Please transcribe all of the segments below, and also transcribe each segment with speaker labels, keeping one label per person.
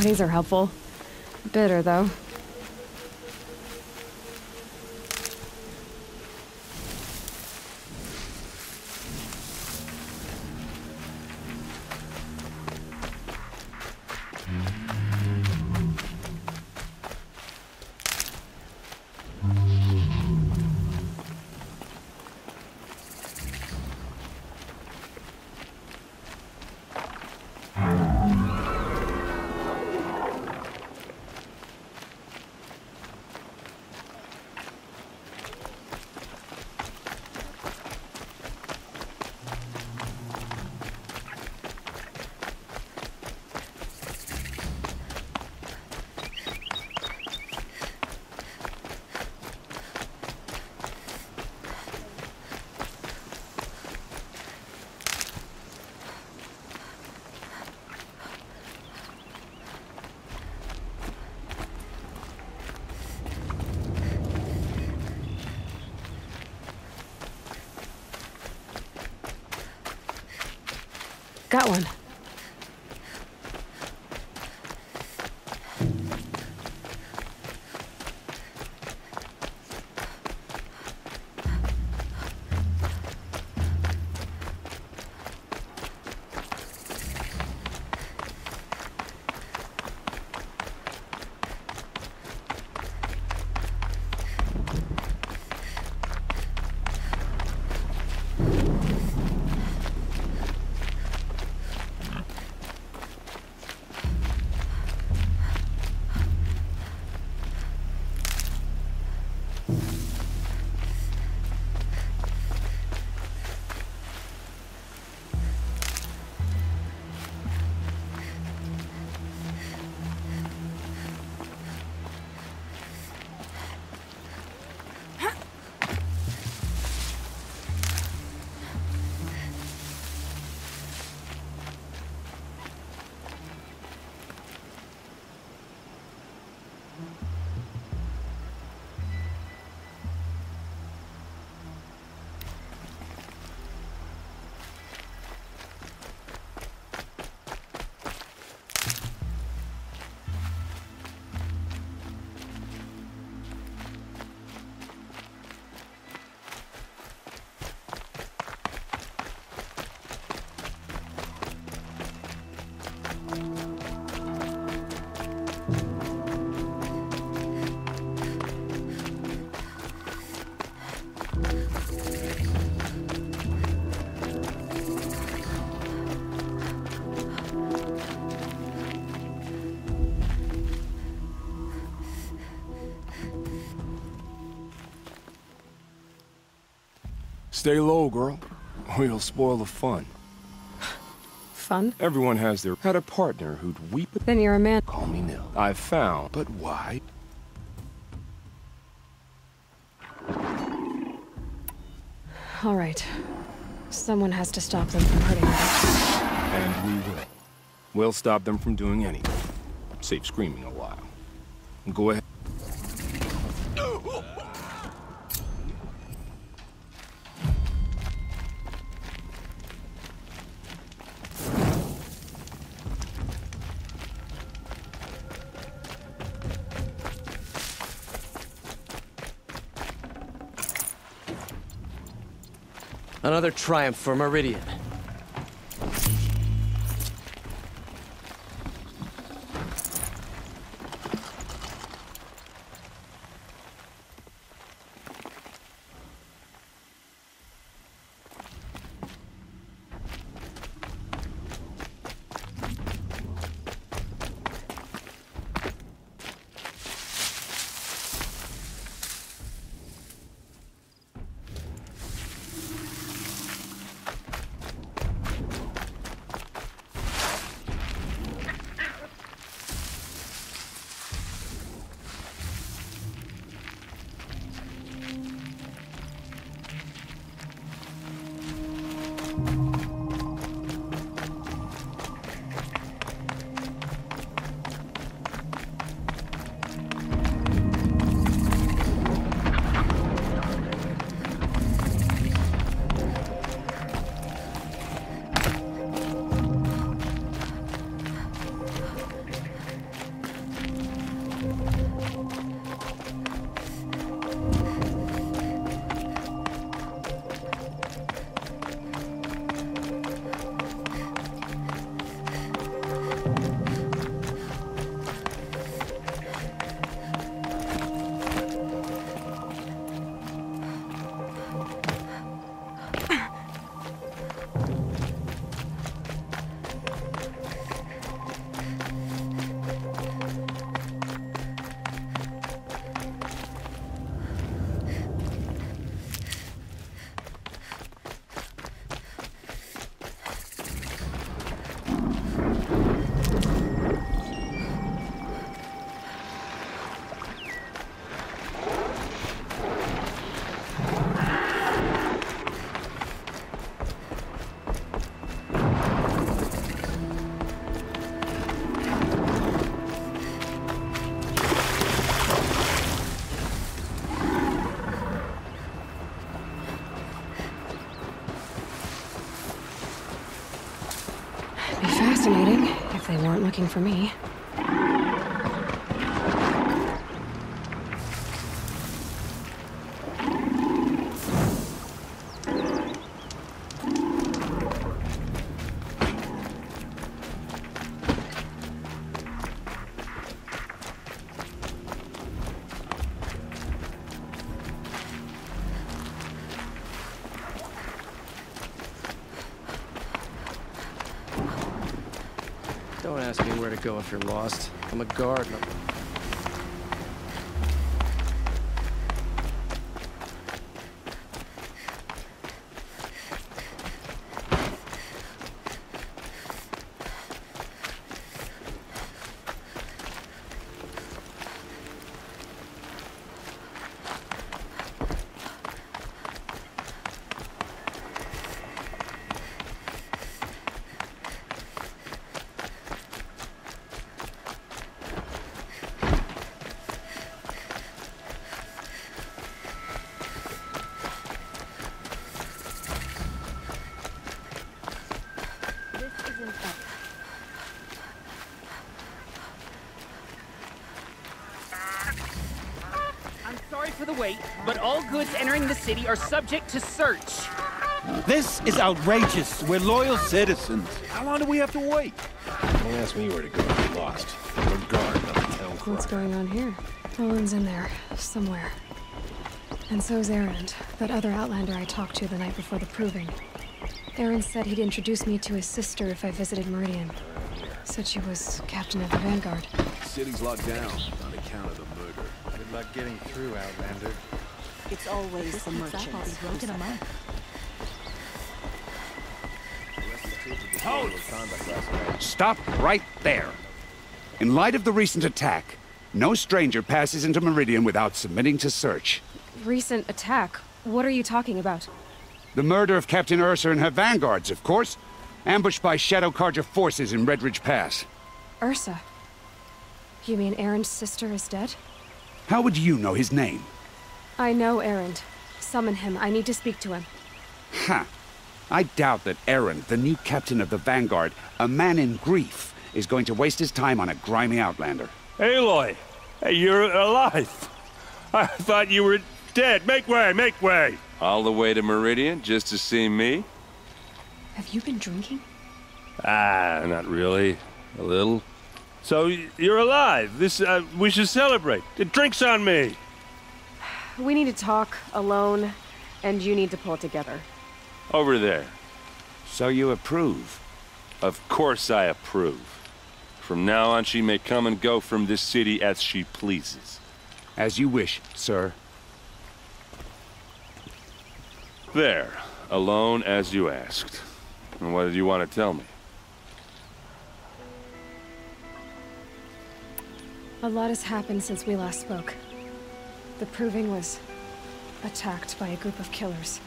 Speaker 1: These are helpful. Bitter, though. Got one.
Speaker 2: Stay low, girl, or you'll spoil the fun.
Speaker 1: Fun?
Speaker 2: Everyone has had a partner who'd weep at...
Speaker 1: Then you're a man.
Speaker 2: Call me Nil. I've found, but why?
Speaker 1: All right. Someone has to stop them from hurting others.
Speaker 2: And we will. We'll stop them from doing anything. Save screaming a while. Go ahead.
Speaker 3: Another triumph for Meridian.
Speaker 1: They weren't looking for me.
Speaker 3: Don't ask me where to go if you're lost. I'm a guard.
Speaker 4: Sorry for the wait, but all goods entering the city are subject to search.
Speaker 5: This is outrageous. We're loyal citizens.
Speaker 2: How long do we have to wait? Don't ask me where to go if I'm lost. I'm a guard, not a town crier.
Speaker 1: What's going on here? Olin's in there, somewhere. And so's Erend, that other Outlander I talked to the night before the proving. Erend said he'd introduce me to his sister if I visited Meridian. Said she was captain of the Vanguard.
Speaker 2: The city's locked down on account of the murder.
Speaker 6: Good luck getting through, Outlander.
Speaker 7: It's always the merchants.
Speaker 8: Stop right there. In light of the recent attack, no stranger passes into Meridian without submitting to search.
Speaker 1: Recent attack? What are you talking about?
Speaker 8: The murder of Captain Ursa and her vanguards, of course. Ambushed by Shadow Carja forces in Red Ridge Pass.
Speaker 1: Ursa? You mean Erend's sister is dead?
Speaker 8: How would you know his name?
Speaker 1: I know Erend. Summon him. I need to speak to him.
Speaker 8: Ha! I doubt that Erend, the new captain of the Vanguard, a man in grief, is going to waste his time on a grimy outlander.
Speaker 9: Aloy! Hey, you're alive! I thought you were dead. Make way, make way!
Speaker 10: All the way to Meridian just to see me?
Speaker 1: Have you been drinking?
Speaker 9: Ah, not really. A little. So, you're alive. We should celebrate. The drink's on me.
Speaker 1: We need to talk, alone, and you need to pull it together.
Speaker 10: Over there.
Speaker 8: So you approve?
Speaker 10: Of course I approve. From now on, she may come and go from this city as she pleases.
Speaker 8: As you wish, sir.
Speaker 10: There. Alone as you asked. And what did you want to tell me?
Speaker 1: A lot has happened since we last spoke. The Proving was attacked by a group of killers.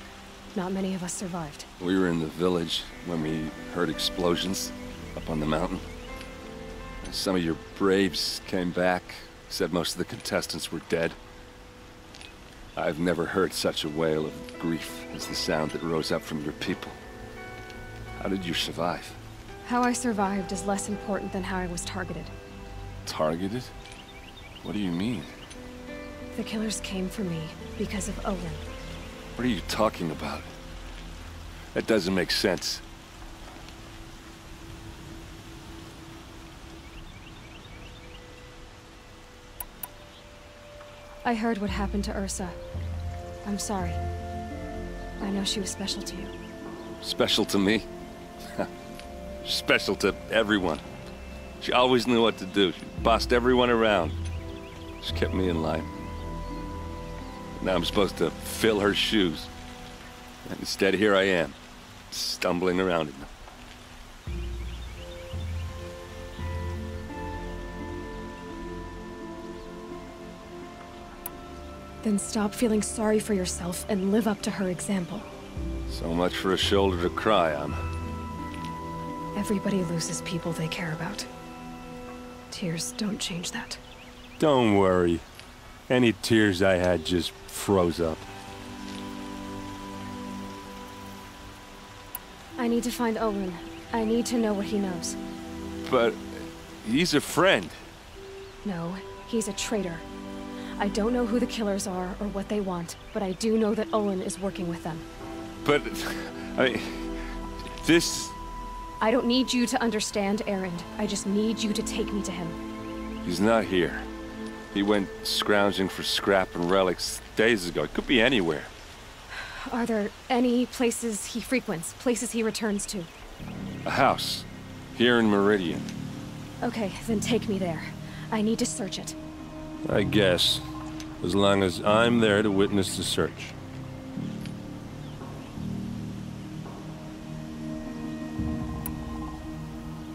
Speaker 1: Not many of us survived.
Speaker 10: We were in the village when we heard explosions up on the mountain. Some of your braves came back, said most of the contestants were dead. I've never heard such a wail of grief as the sound that rose up from your people. How did you survive?
Speaker 1: How I survived is less important than how I was targeted.
Speaker 10: Targeted? What do you mean?
Speaker 1: The killers came for me because of Olin.
Speaker 10: What are you talking about? That doesn't make sense.
Speaker 1: I heard what happened to Ursa. I'm sorry. I know she was special to you.
Speaker 10: Special to me? Special to everyone. She always knew what to do. She bossed everyone around. She kept me in line. Now I'm supposed to fill her shoes. And instead, here I am, stumbling around in them.
Speaker 1: Then stop feeling sorry for yourself and live up to her example.
Speaker 10: So much for a shoulder to cry on.
Speaker 1: Everybody loses people they care about. Tears don't change that.
Speaker 9: Don't worry. Any tears I had just froze up.
Speaker 1: I need to find Olin. I need to know what he knows.
Speaker 10: But He's a friend.
Speaker 1: No, he's a traitor. I don't know who the killers are or what they want, but I do know that Olin is working with them.
Speaker 10: But, I mean, this...
Speaker 1: I don't need you to understand, Erend. I just need you to take me to him.
Speaker 10: He's not here. He went scrounging for scrap and relics days ago. It could be anywhere.
Speaker 1: Are there any places he frequents, places he returns to?
Speaker 10: A house. Here in Meridian.
Speaker 1: Okay, then take me there. I need to search it.
Speaker 9: I guess. As long as I'm there to witness the search.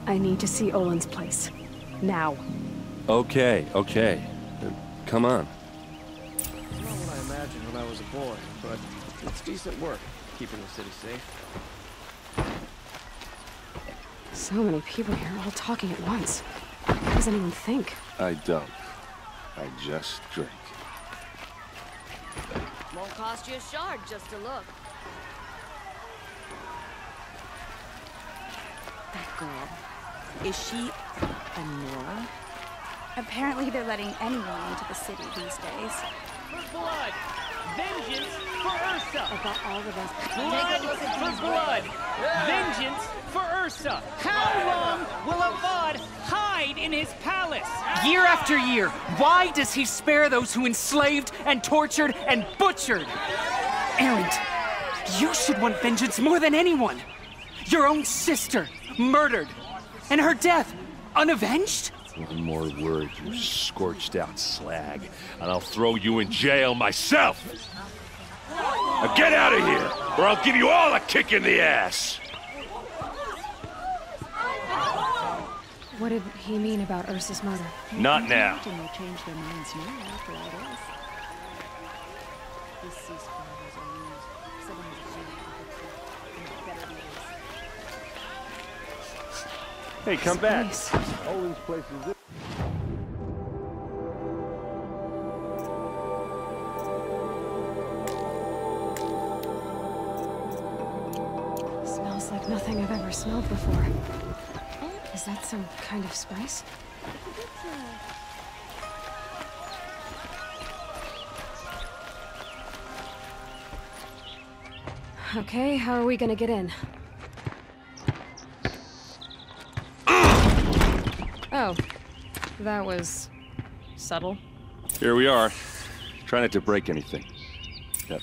Speaker 1: I need to see Olin's place. Now.
Speaker 10: Okay. Come on.
Speaker 3: It's not what I imagined when I was a boy, but it's decent work, keeping the city safe.
Speaker 1: So many people here, all talking at once. What does anyone think?
Speaker 10: I don't. I just drink.
Speaker 7: Won't cost you a shard just to look. That girl. Is she a Nora?
Speaker 11: Apparently they're letting anyone into the city these days.
Speaker 4: For blood! Vengeance for Ursa!
Speaker 7: I got all the best.
Speaker 4: Blood for blood! Vengeance for Ursa! How long will Avad hide in his palace? Year after year, why does he spare those who enslaved and tortured and butchered? Erend, you should want vengeance more than anyone. Your own sister, murdered. And her death, unavenged?
Speaker 9: One more word, you scorched out slag, and I'll throw you in jail myself! Now get out of here, or I'll give you all a kick in the ass!
Speaker 1: What did he mean about Ursa's murder?
Speaker 9: Not now.
Speaker 7: They change their minds now after all this. This ceasefire was a ruse. Someone was shooting at the truth, and it better be this.
Speaker 9: Hey, come back.
Speaker 1: Nice.
Speaker 9: Olin's place is this.
Speaker 1: Smells like nothing I've ever smelled before. Is that some kind of spice? Okay, how are we gonna get in? Oh, that was subtle.
Speaker 10: Here we are. Try not to break anything. Yep.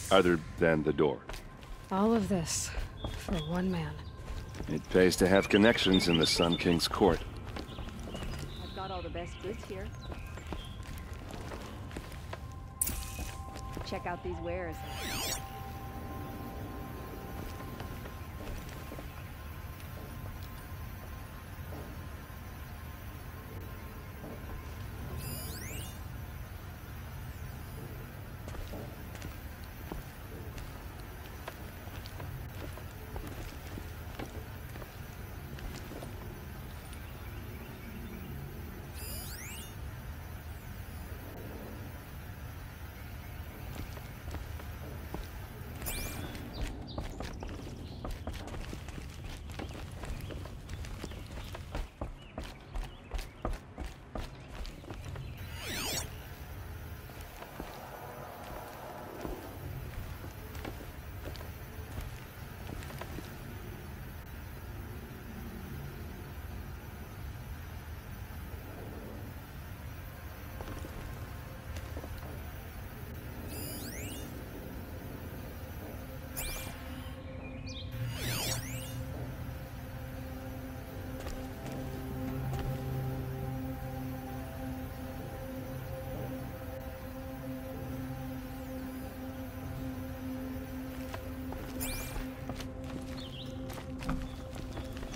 Speaker 10: Other than the door.
Speaker 1: All of this for one man.
Speaker 10: It pays to have connections in the Sun King's court.
Speaker 7: I've got all the best goods here. Check out these wares.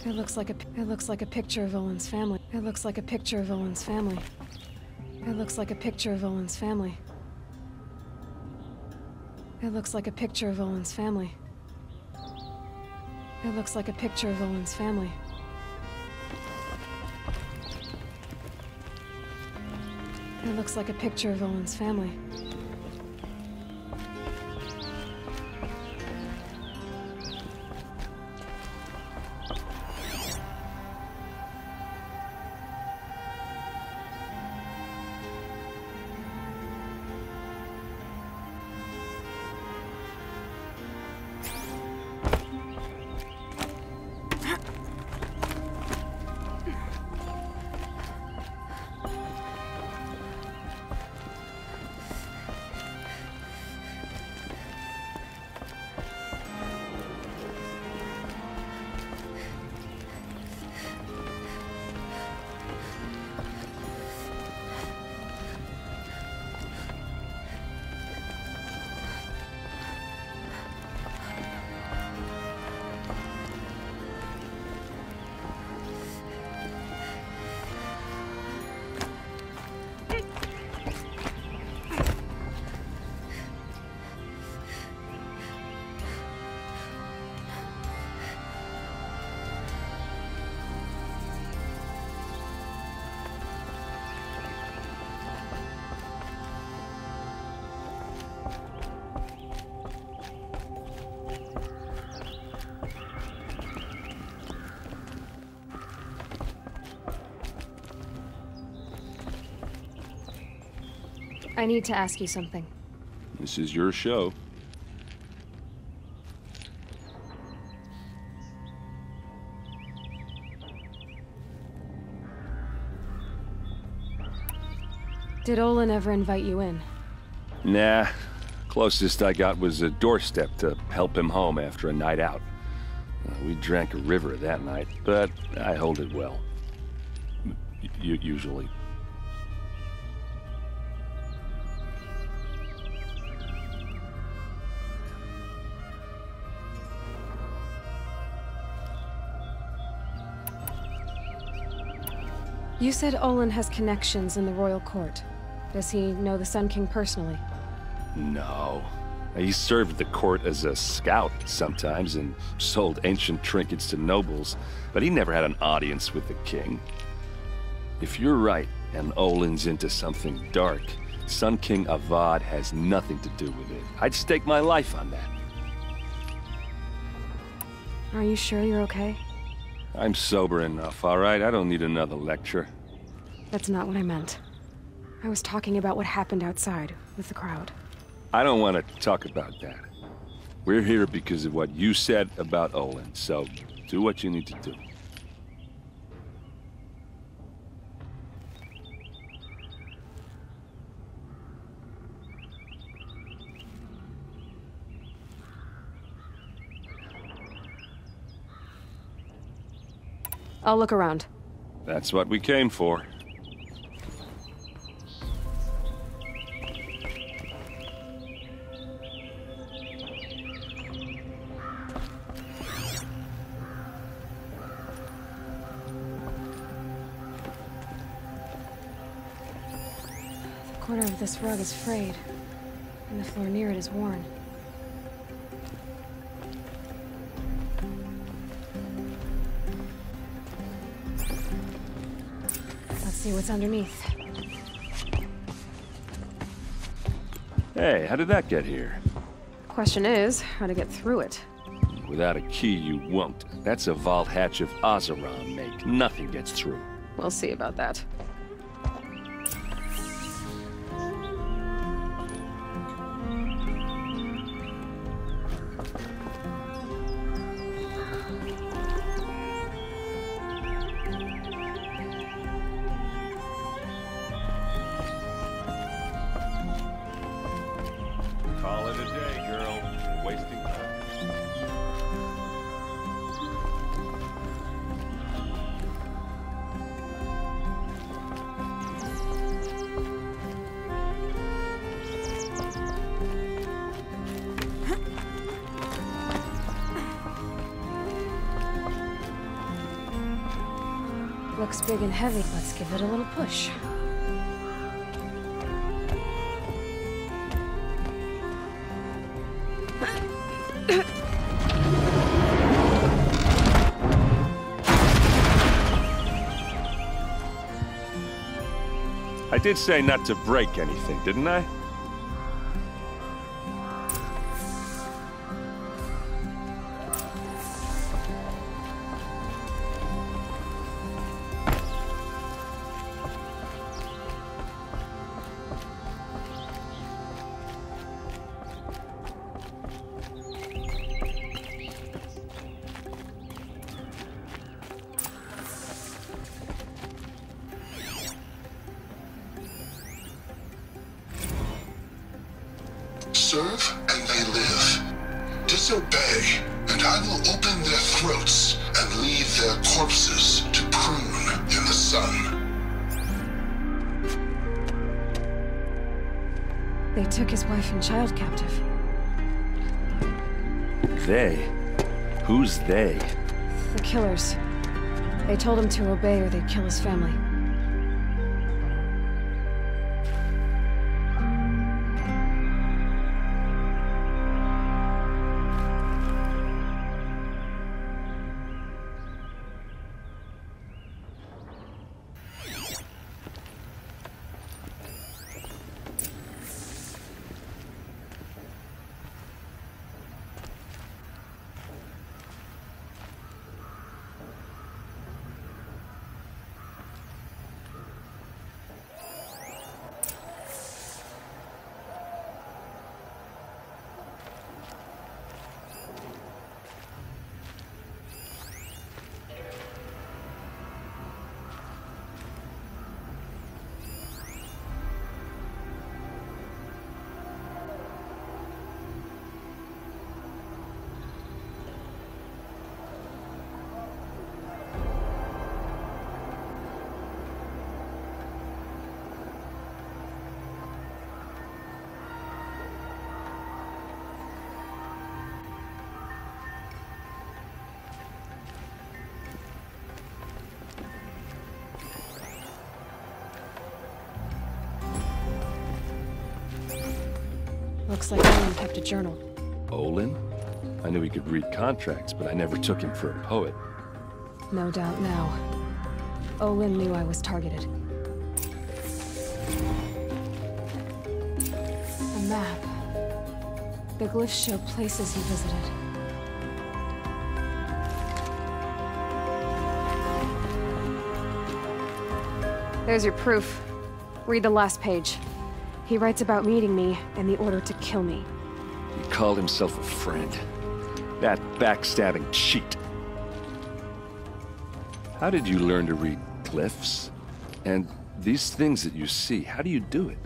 Speaker 1: It looks like a picture of Olin's family. It looks like a picture of Olin's family. It looks like a picture of Olin's family. It looks like a picture of Olin's family. It looks like a picture of Olin's family. It looks like a picture of Olin's family. I need to ask you something.
Speaker 2: This is your show.
Speaker 1: Did Olin ever invite you in?
Speaker 10: Nah. Closest I got was a doorstep to help him home after a night out. We drank a river that night, but I hold it well. Usually.
Speaker 1: You said Olin has connections in the royal court. Does he know the Sun King personally?
Speaker 10: No. He served the court as a scout sometimes and sold ancient trinkets to nobles, but he never had an audience with the king. If you're right, and Olin's into something dark, Sun King Avad has nothing to do with it. I'd stake my life on that.
Speaker 1: Are you sure you're okay?
Speaker 10: I'm sober enough, all right? I don't need another lecture.
Speaker 1: That's not what I meant. I was talking about what happened outside, with the crowd.
Speaker 10: I don't want to talk about that. We're here because of what you said about Olin, so do what you need to do.
Speaker 1: I'll look around.
Speaker 10: That's what we came for.
Speaker 1: The corner of this rug is frayed, and the floor near it is worn. See what's underneath.
Speaker 10: Hey, how did that get here?
Speaker 1: Question is, how to get through it.
Speaker 10: Without a key, you won't. That's a vault hatch of Oseram make. Nothing gets through.
Speaker 1: We'll see about that.
Speaker 10: Call it a day, girl. You're wasting time.
Speaker 1: Looks big and heavy. Let's give it a little push.
Speaker 10: I did say not to break anything, didn't I?
Speaker 12: Serve and they live. Disobey, and I will open their throats and leave their corpses to prune in the sun.
Speaker 1: They took his wife and child captive.
Speaker 10: They? Who's they?
Speaker 1: The killers. They told him to obey or they'd kill his family. Looks like Olin kept a journal.
Speaker 10: Olin? I knew he could read contracts, but I never took him for a poet.
Speaker 1: No doubt now. Olin knew I was targeted. A map. The glyphs show places he visited. There's your proof. Read the last page. He writes about meeting me and the order to kill me.
Speaker 10: He called himself a friend. That backstabbing cheat. How did you learn to read glyphs? And these things that you see, how do you do it?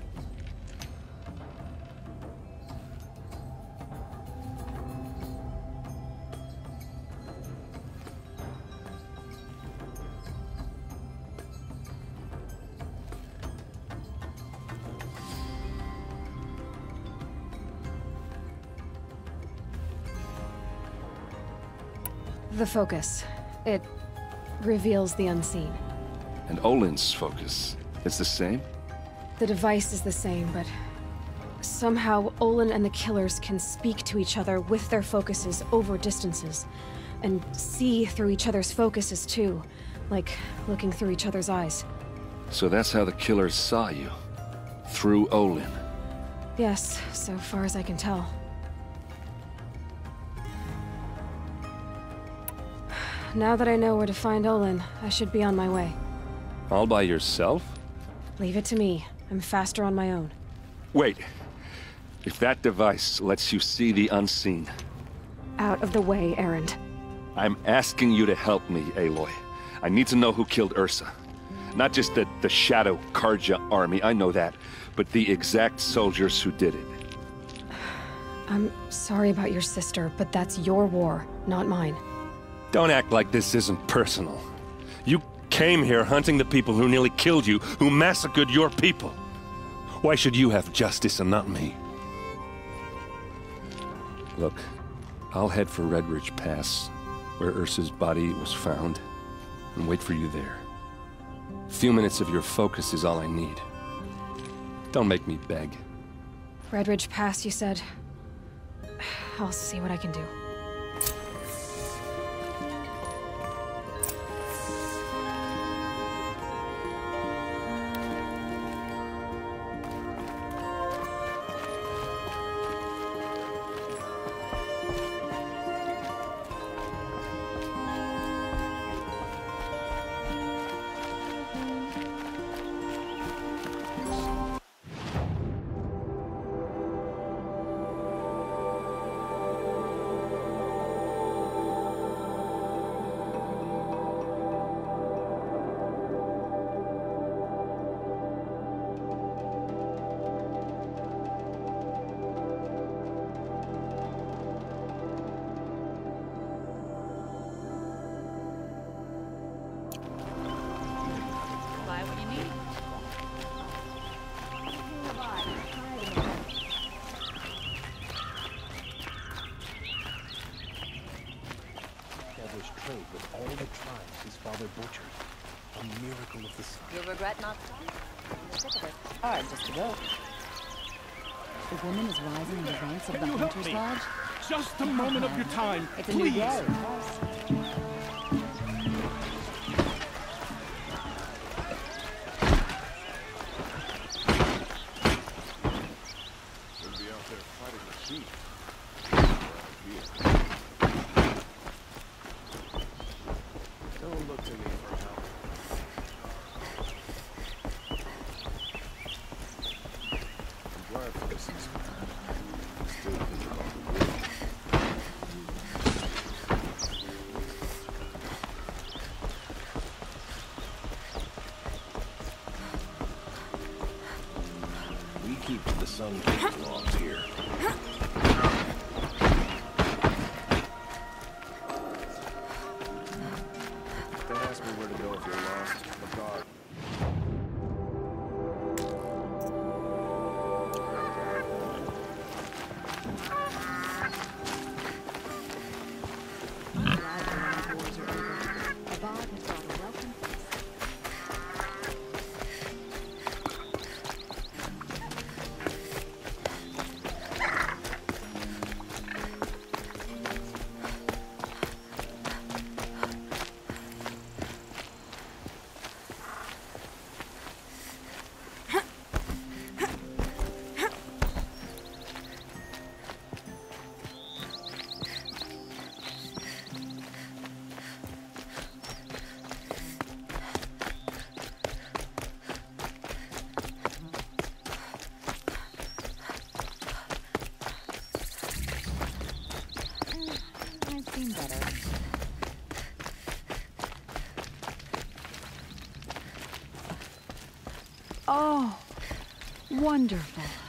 Speaker 1: The focus. It reveals the unseen.
Speaker 10: And Olin's focus is the same?
Speaker 1: The device is the same, but somehow Olin and the killers can speak to each other with their focuses over distances, and see through each other's focuses too, like looking through each other's eyes.
Speaker 10: So that's how the killers saw you? Through Olin?
Speaker 1: Yes, so far as I can tell. Now that I know where to find Olin, I should be on my way.
Speaker 10: All by yourself?
Speaker 1: Leave it to me. I'm faster on my own.
Speaker 10: Wait. If that device lets you see the unseen...
Speaker 1: Out of the way, Erend.
Speaker 10: I'm asking you to help me, Aloy. I need to know who killed Ursa. Not just the Shadow Karja army, I know that, but the exact soldiers who did it.
Speaker 1: I'm sorry about your sister, but that's your war, not mine.
Speaker 9: Don't act like this isn't personal. You came here hunting the people who nearly killed you, who massacred your people. Why should you have justice and not me?
Speaker 10: Look, I'll head for Redridge Pass, where Ursa's body was found, and wait for you there. A few minutes of your focus is all I need. Don't make me beg.
Speaker 1: Redridge Pass, you said? I'll see what I can do.
Speaker 7: You'll regret not starting. Hard just to go. The woman is rising in the ranks of the Hunter's Lodge.
Speaker 5: Just a moment of your time,
Speaker 7: It's a new day, of course.
Speaker 2: We'll be out there fighting the heat. Don't look to me for help. I'm glad for this is still thinking about the war. We keep to the Sun King's laws here. Don't ask me where to go if you're lost. The guard.
Speaker 7: Wars are over. Abad has brought a welcome peace. Looking better.
Speaker 13: Oh, wonderful.